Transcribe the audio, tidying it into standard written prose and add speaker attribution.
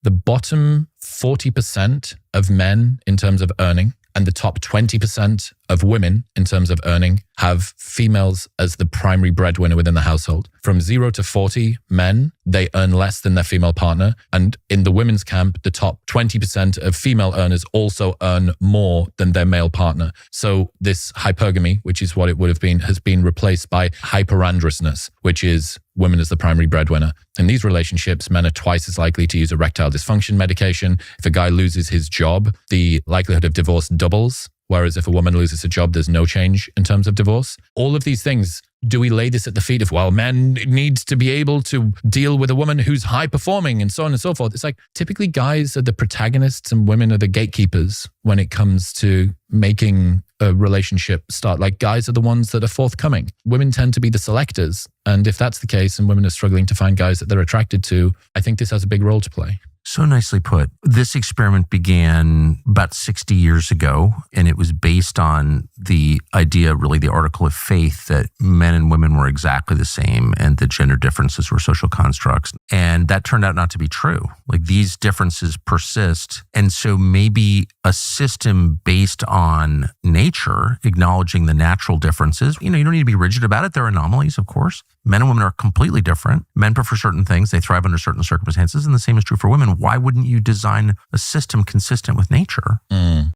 Speaker 1: the bottom 40% of men in terms of earning and the top 20% of women in terms of earning have females as the primary breadwinner within the household. From 0 to 40 men, they earn less than their female partner. And in the women's camp, the top 20% of female earners also earn more than their male partner. So this hypergamy, which is what it would have been, has been replaced by hyperandrousness, which is women as the primary breadwinner. In these relationships, men are twice as likely to use erectile dysfunction medication. If a guy loses his job, the likelihood of divorce doubles. Whereas if a woman loses a job, there's no change in terms of divorce. All of these things, do we lay this at the feet of, well, men need to be able to deal with a woman who's high performing and so on and so forth? It's like typically guys are the protagonists and women are the gatekeepers when it comes to making a relationship start. Like guys are the ones that are forthcoming. Women tend to be the selectors. And if that's the case and women are struggling to find guys that they're attracted to, I think this has a big role to play.
Speaker 2: So nicely put. This experiment began about 60 years ago, and it was based on the idea, really the article of faith, that men and women were exactly the same and the gender differences were social constructs. And that turned out not to be true. Like these differences persist. And so maybe a system based on nature, acknowledging the natural differences, you don't need to be rigid about it. There are anomalies, of course. Men and women are completely different. Men prefer certain things. They thrive under certain circumstances. And the same is true for women. Why wouldn't you design a system consistent with nature?